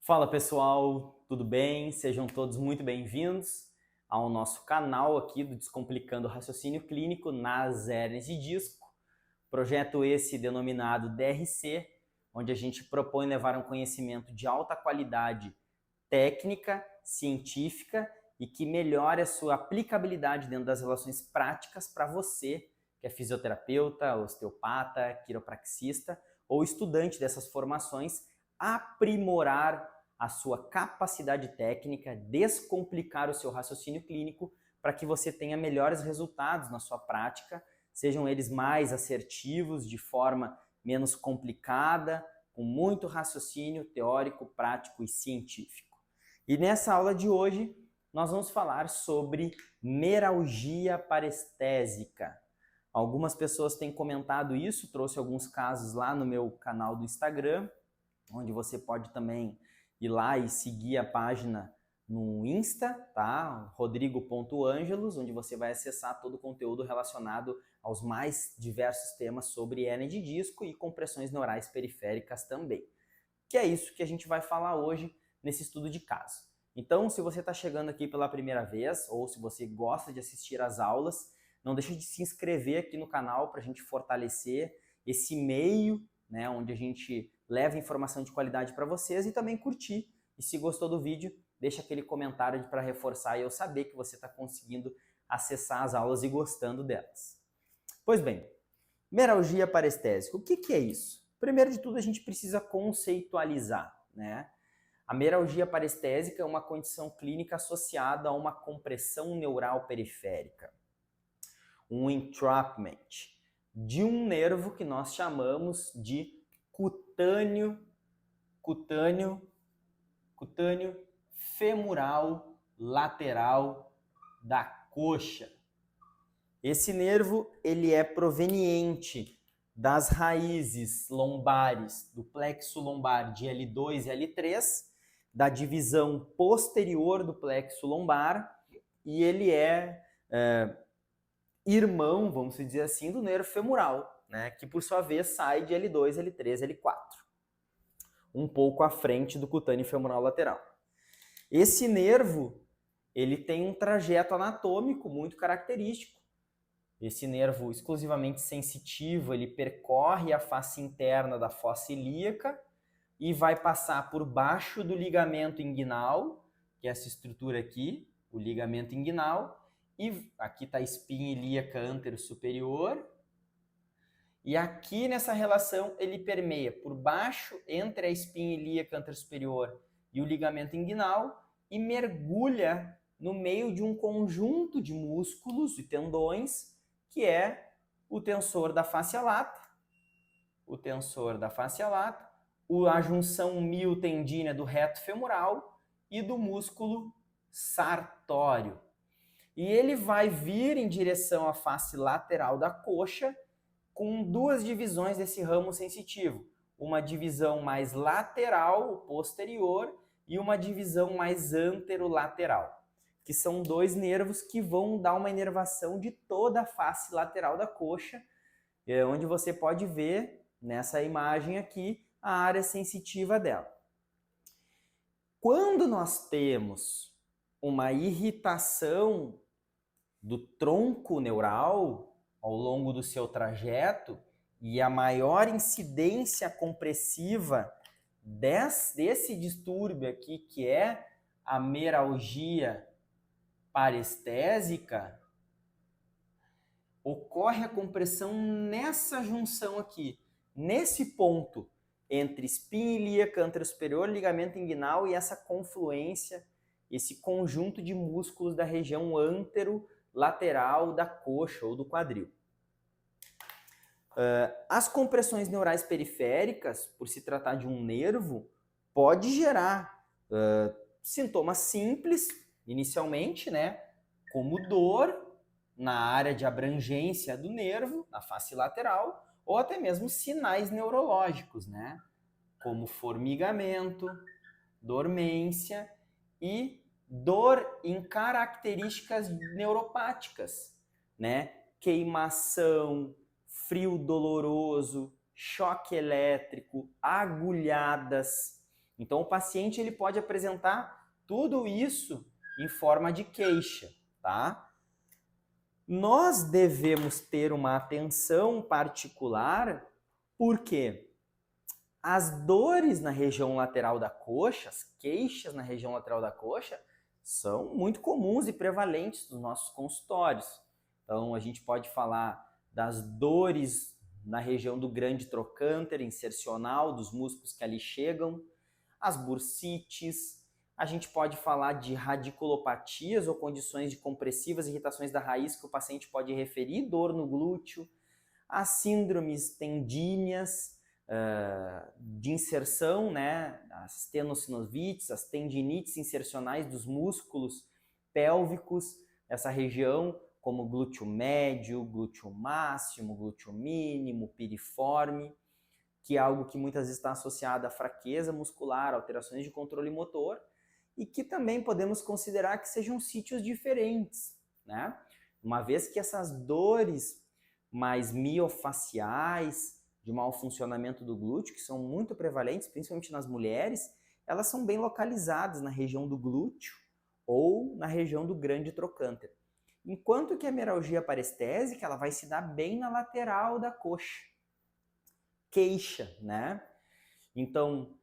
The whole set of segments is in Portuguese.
Fala pessoal, tudo bem? Sejam todos muito bem-vindos ao nosso canal aqui do Descomplicando o Raciocínio Clínico nas hérnias de disco. Projeto esse denominado DRC, onde a gente propõe levar um conhecimento de alta qualidade técnica, científica e que melhore a sua aplicabilidade dentro das relações práticas para você, que é fisioterapeuta, osteopata, quiropraxista ou estudante dessas formações, aprimorar a sua capacidade técnica, descomplicar o seu raciocínio clínico para que você tenha melhores resultados na sua prática, sejam eles mais assertivos, de forma menos complicada, com muito raciocínio teórico, prático e científico. E nessa aula de hoje, nós vamos falar sobre meralgia parestésica. Algumas pessoas têm comentado isso, trouxe alguns casos lá no meu canal do Instagram, onde você pode também ir lá e seguir a página no Insta, tá? rodrigo.angelos, onde você vai acessar todo o conteúdo relacionado aos mais diversos temas sobre hérnia de disco e compressões neurais periféricas também. Que é isso que a gente vai falar hoje nesse estudo de caso. Então, se você está chegando aqui pela primeira vez, ou se você gosta de assistir às aulas, não deixe de se inscrever aqui no canal para a gente fortalecer esse meio, né, onde a gente leva informação de qualidade para vocês, e também curtir. E se gostou do vídeo, deixa aquele comentário para reforçar e eu saber que você está conseguindo acessar as aulas e gostando delas. Pois bem, meralgia parestésica, o que é isso? Primeiro de tudo, a gente precisa conceitualizar, né? A meralgia parestésica é uma condição clínica associada a uma compressão neural periférica, um entrapment de um nervo que nós chamamos de cutâneo femoral lateral da coxa. Esse nervo ele é proveniente das raízes lombares do plexo lombar de L2 e L3, da divisão posterior do plexo lombar, e ele é irmão, vamos dizer assim, do nervo femoral, né, que por sua vez sai de L2, L3, L4, um pouco à frente do cutâneo femoral lateral. Esse nervo ele tem um trajeto anatômico muito característico. Esse nervo exclusivamente sensitivo, ele percorre a face interna da fossa ilíaca e vai passar por baixo do ligamento inguinal, que é essa estrutura aqui, o ligamento inguinal, e aqui está a espinha ilíaca antero-superior, e aqui nessa relação ele permeia por baixo entre a espinha ilíaca antero-superior e o ligamento inguinal e mergulha no meio de um conjunto de músculos e tendões que é o tensor da fáscia lata, a junção miotendínea do reto femoral e do músculo sartório. E ele vai vir em direção à face lateral da coxa com duas divisões desse ramo sensitivo. Uma divisão mais lateral, posterior, e uma divisão mais anterolateral, que são dois nervos que vão dar uma inervação de toda a face lateral da coxa, onde você pode ver nessa imagem aqui a área sensitiva dela. Quando nós temos uma irritação do tronco neural ao longo do seu trajeto e a maior incidência compressiva desse distúrbio aqui, que é a meralgia parestésica, ocorre a compressão nessa junção aqui, nesse ponto entre espinha ilíaca antero-superior, ligamento inguinal e essa confluência, esse conjunto de músculos da região antero-lateral da coxa ou do quadril. As compressões neurais periféricas, por se tratar de um nervo, pode gerar sintomas simples, inicialmente, né, como dor na área de abrangência do nervo, na face lateral, ou até mesmo sinais neurológicos, né, como formigamento, dormência e dor em características neuropáticas, né, queimação, frio doloroso, choque elétrico, agulhadas, Então, o paciente ele pode apresentar tudo isso em forma de queixa, tá? Nós devemos ter uma atenção particular, porque as dores na região lateral da coxa, as queixas na região lateral da coxa, são muito comuns e prevalentes nos nossos consultórios. Então, a gente pode falar das dores na região do grande trocânter insercional, dos músculos que ali chegam, as bursites, a gente pode falar de radiculopatias ou condições de compressivas irritações da raiz que o paciente pode referir, dor no glúteo, as síndromes tendíneas, de inserção, né, as tenossinovites, as tendinites insercionais dos músculos pélvicos, essa região, como glúteo médio, glúteo máximo, glúteo mínimo, piriforme, que é algo que muitas vezes está associado à fraqueza muscular, alterações de controle motor, e que também podemos considerar que sejam sítios diferentes, né? Uma vez que essas dores mais miofaciais, de mau funcionamento do glúteo, que são muito prevalentes, principalmente nas mulheres, elas são bem localizadas na região do glúteo ou na região do grande trocânter. Enquanto que a mialgia parestésica, ela vai se dar bem na lateral da coxa. Queixa, né? Então,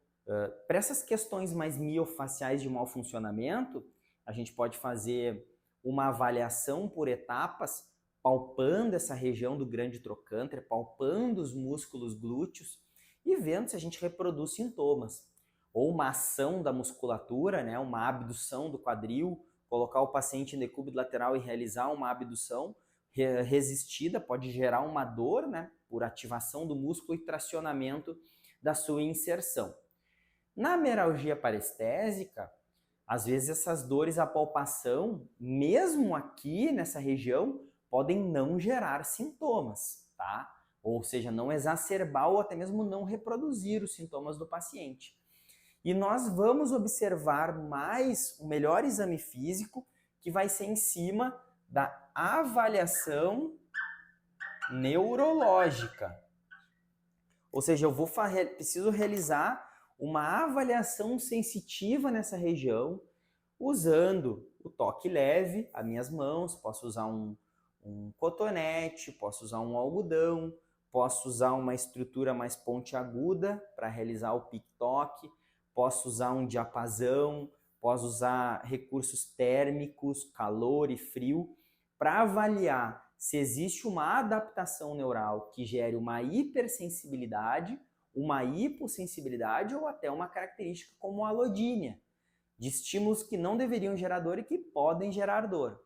para essas questões mais miofaciais de mau funcionamento, a gente pode fazer uma avaliação por etapas, palpando essa região do grande trocânter, palpando os músculos glúteos e vendo se a gente reproduz sintomas. Ou uma ação da musculatura, né, uma abdução do quadril, colocar o paciente em decúbito lateral e realizar uma abdução resistida, pode gerar uma dor, né, por ativação do músculo e tracionamento da sua inserção. Na mialgia parestésica, às vezes essas dores à palpação, mesmo aqui nessa região, podem não gerar sintomas, tá? Ou seja, não exacerbar ou até mesmo não reproduzir os sintomas do paciente. E nós vamos observar mais o melhor exame físico, que vai ser em cima da avaliação neurológica. Ou seja, eu preciso realizar uma avaliação sensitiva nessa região, usando o toque leve, as minhas mãos, posso usar um cotonete, posso usar um algodão, posso usar uma estrutura mais pontiaguda para realizar o pick-toque, posso usar um diapasão, posso usar recursos térmicos, calor e frio, para avaliar se existe uma adaptação neural que gere uma hipersensibilidade, uma hipossensibilidade ou até uma característica como a alodínia, de estímulos que não deveriam gerar dor e que podem gerar dor.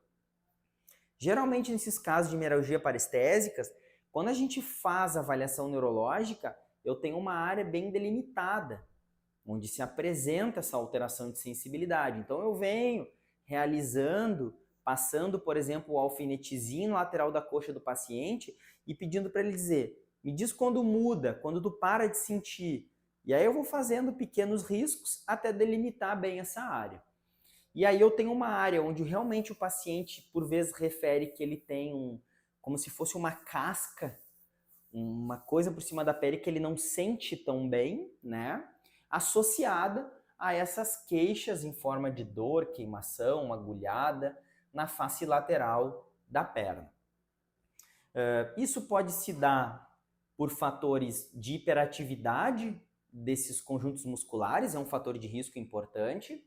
Geralmente, nesses casos de mialgia parestésicas, quando a gente faz a avaliação neurológica, eu tenho uma área bem delimitada, onde se apresenta essa alteração de sensibilidade. Então, eu venho realizando, passando, por exemplo, o alfinetezinho lateral da coxa do paciente e pedindo para ele dizer, me diz quando muda, quando tu para de sentir. E aí eu vou fazendo pequenos riscos até delimitar bem essa área. E aí eu tenho uma área onde realmente o paciente, por vezes, refere que ele tem como se fosse uma casca, uma coisa por cima da pele que ele não sente tão bem, né? Associada a essas queixas em forma de dor, queimação, uma agulhada na face lateral da perna. Isso pode se dar por fatores de hiperatividade desses conjuntos musculares, é um fator de risco importante.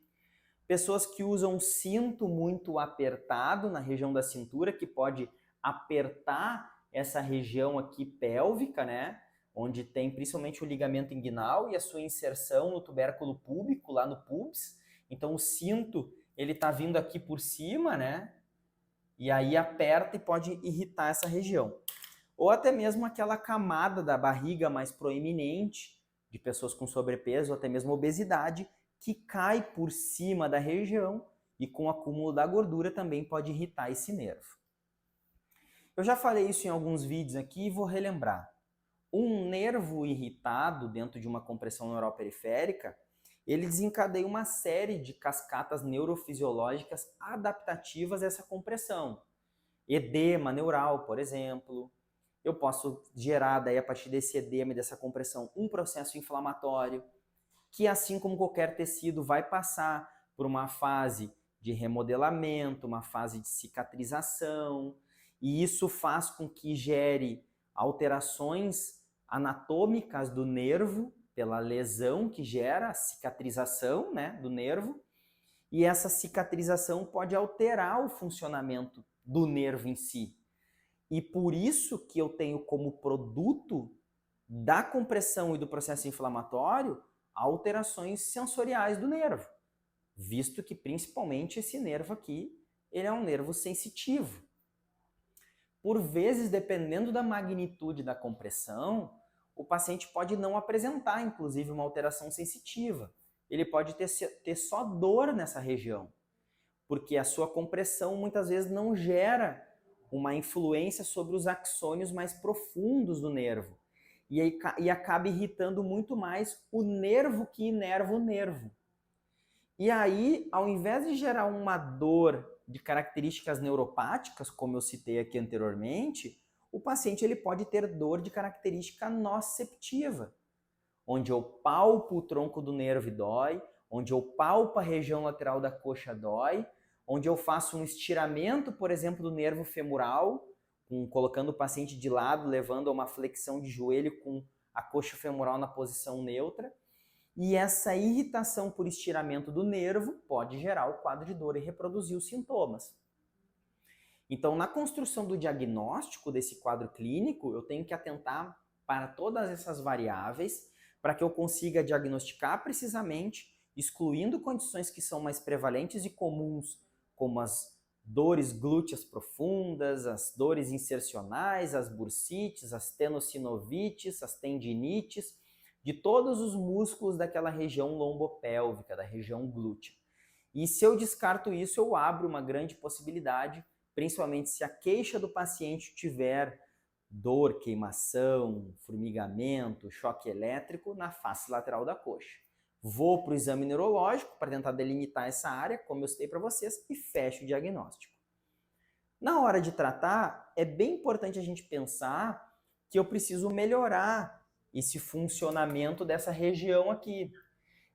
Pessoas que usam cinto muito apertado na região da cintura, que pode apertar essa região aqui pélvica, né? Onde tem principalmente o ligamento inguinal e a sua inserção no tubérculo púbico, lá no pubis. Então o cinto, ele tá vindo aqui por cima, né? E aí aperta e pode irritar essa região. Ou até mesmo aquela camada da barriga mais proeminente, de pessoas com sobrepeso ou até mesmo obesidade, que cai por cima da região e com o acúmulo da gordura também pode irritar esse nervo. Eu já falei isso em alguns vídeos aqui e vou relembrar. Um nervo irritado dentro de uma compressão neural periférica, ele desencadeia uma série de cascatas neurofisiológicas adaptativas a essa compressão. Edema neural, por exemplo. Eu posso gerar, daí, a partir desse edema e dessa compressão, um processo inflamatório. que assim como qualquer tecido vai passar por uma fase de remodelamento, uma fase de cicatrização, e isso faz com que gere alterações anatômicas do nervo, pela lesão que gera a cicatrização, né, do nervo, e essa cicatrização pode alterar o funcionamento do nervo em si. E por isso que eu tenho como produto da compressão e do processo inflamatório alterações sensoriais do nervo, visto que principalmente esse nervo aqui, ele é um nervo sensitivo. Por vezes, dependendo da magnitude da compressão, o paciente pode não apresentar, inclusive, uma alteração sensitiva. Ele pode ter só dor nessa região, porque a sua compressão muitas vezes não gera uma influência sobre os axônios mais profundos do nervo. E acaba irritando muito mais o nervo que inerva o nervo. E aí, ao invés de gerar uma dor de características neuropáticas, como eu citei aqui anteriormente, o paciente ele pode ter dor de característica nociceptiva, onde eu palpo o tronco do nervo e dói, onde eu palpo a região lateral da coxa dói, onde eu faço um estiramento, por exemplo, do nervo femoral, colocando o paciente de lado, levando a uma flexão de joelho com a coxa femoral na posição neutra. E essa irritação por estiramento do nervo pode gerar o quadro de dor e reproduzir os sintomas. Então, na construção do diagnóstico desse quadro clínico, eu tenho que atentar para todas essas variáveis para que eu consiga diagnosticar precisamente, excluindo condições que são mais prevalentes e comuns, como as dores glúteas profundas, as dores insercionais, as bursites, as tenossinovites, as tendinites, de todos os músculos daquela região lombopélvica, da região glútea. E se eu descarto isso, eu abro uma grande possibilidade, principalmente se a queixa do paciente tiver dor, queimação, formigamento, choque elétrico na face lateral da coxa. Vou para o exame neurológico para tentar delimitar essa área, como eu citei para vocês, e fecho o diagnóstico. Na hora de tratar, é bem importante a gente pensar que eu preciso melhorar esse funcionamento dessa região aqui.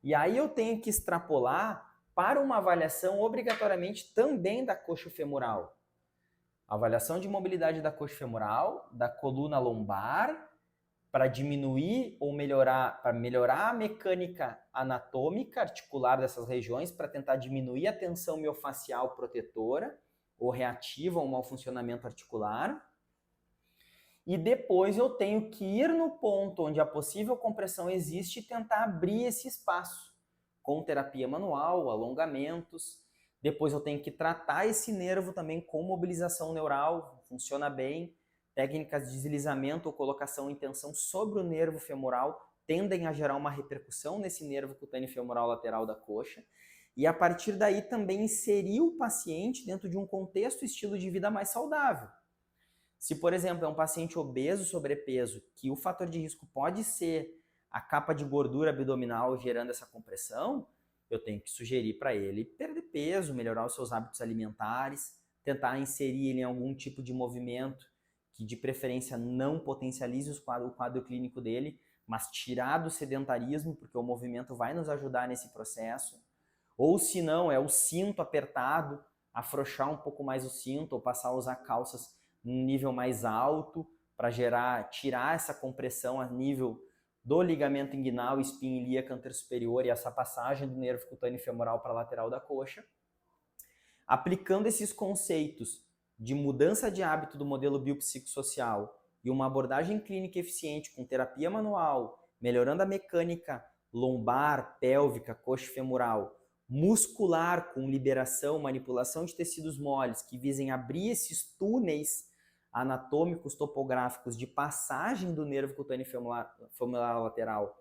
E aí eu tenho que extrapolar para uma avaliação obrigatoriamente também da coxa femoral. Avaliação de mobilidade da coxa femoral, da coluna lombar, para diminuir ou melhorar a mecânica anatômica articular dessas regiões, para tentar diminuir a tensão miofascial protetora ou reativa ao mau funcionamento articular. E depois eu tenho que ir no ponto onde a possível compressão existe e tentar abrir esse espaço com terapia manual, alongamentos. Depois eu tenho que tratar esse nervo também com mobilização neural, funciona bem. Técnicas de deslizamento ou colocação em tensão sobre o nervo femoral tendem a gerar uma repercussão nesse nervo cutâneo femoral lateral da coxa. E a partir daí também inserir o paciente dentro de um contexto e estilo de vida mais saudável. Se, por exemplo, é um paciente obeso, sobrepeso, que o fator de risco pode ser a capa de gordura abdominal gerando essa compressão, eu tenho que sugerir para ele perder peso, melhorar os seus hábitos alimentares, tentar inserir ele em algum tipo de movimento que de preferência não potencialize o quadro clínico dele, mas tirar do sedentarismo, porque o movimento vai nos ajudar nesse processo. Ou se não, é o cinto apertado, afrouxar um pouco mais o cinto, ou passar a usar calças num nível mais alto, para tirar essa compressão a nível do ligamento inguinal, espinha ilíaca anterossuperior e essa passagem do nervo cutâneo femoral para a lateral da coxa. Aplicando esses conceitos de mudança de hábito do modelo biopsicossocial e uma abordagem clínica eficiente com terapia manual, melhorando a mecânica lombar, pélvica, coxa femoral, muscular com liberação, manipulação de tecidos moles que visem abrir esses túneis anatômicos topográficos de passagem do nervo cutâneo femoral lateral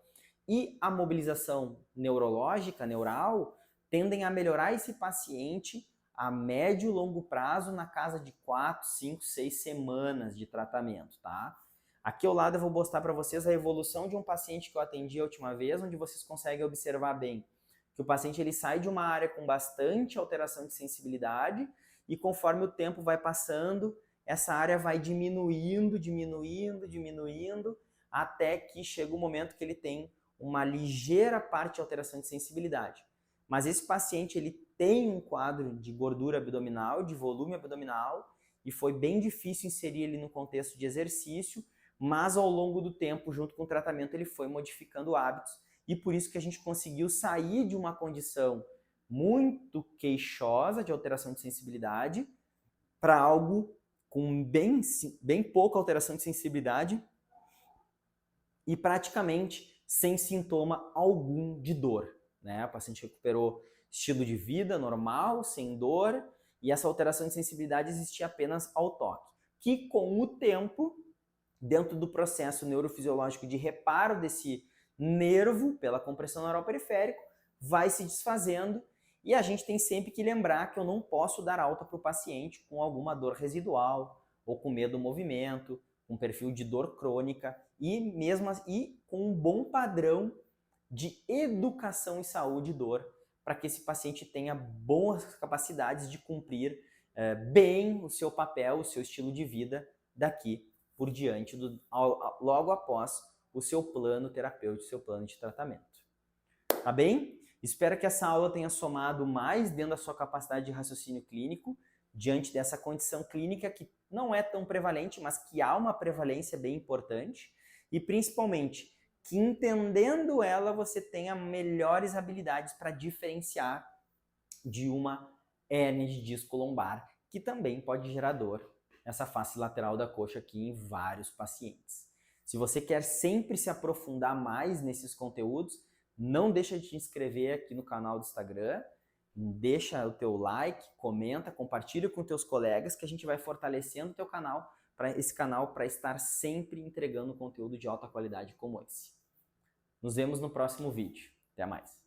e a mobilização neurológica, neural, tendem a melhorar esse paciente a médio e longo prazo na casa de 4, 5, 6 semanas de tratamento, tá? Aqui ao lado eu vou mostrar para vocês a evolução de um paciente que eu atendi a última vez, onde vocês conseguem observar bem que o paciente ele sai de uma área com bastante alteração de sensibilidade e conforme o tempo vai passando, essa área vai diminuindo, até que chega o momento que ele tem uma ligeira parte de alteração de sensibilidade. Mas esse paciente ele tem um quadro de gordura abdominal, de volume abdominal, e foi bem difícil inserir ele no contexto de exercício, mas ao longo do tempo, junto com o tratamento, ele foi modificando hábitos, e por isso que a gente conseguiu sair de uma condição muito queixosa de alteração de sensibilidade para algo com bem pouca alteração de sensibilidade e praticamente sem sintoma algum de dor, né? O paciente recuperou estilo de vida normal, sem dor, e essa alteração de sensibilidade existia apenas ao toque, que com o tempo, dentro do processo neurofisiológico de reparo desse nervo pela compressão neural periférica, vai se desfazendo, e a gente tem sempre que lembrar que eu não posso dar alta para o paciente com alguma dor residual, ou com medo do movimento, com perfil de dor crônica, e com um bom padrão de educação em saúde e dor, para que esse paciente tenha boas capacidades de cumprir bem o seu papel, o seu estilo de vida daqui por diante, logo após o seu plano terapêutico, o seu plano de tratamento. Tá bem? Espero que essa aula tenha somado mais dentro da sua capacidade de raciocínio clínico, diante dessa condição clínica que não é tão prevalente, mas que há uma prevalência bem importante, e principalmente que entendendo ela você tenha melhores habilidades para diferenciar de uma hérnia de disco lombar, que também pode gerar dor nessa face lateral da coxa aqui em vários pacientes. Se você quer sempre se aprofundar mais nesses conteúdos, não deixa de te inscrever aqui no canal do Instagram, deixa o teu like, comenta, compartilha com teus colegas, que a gente vai fortalecendo o teu canal, esse canal para estar sempre entregando conteúdo de alta qualidade como esse. Nos vemos no próximo vídeo. Até mais!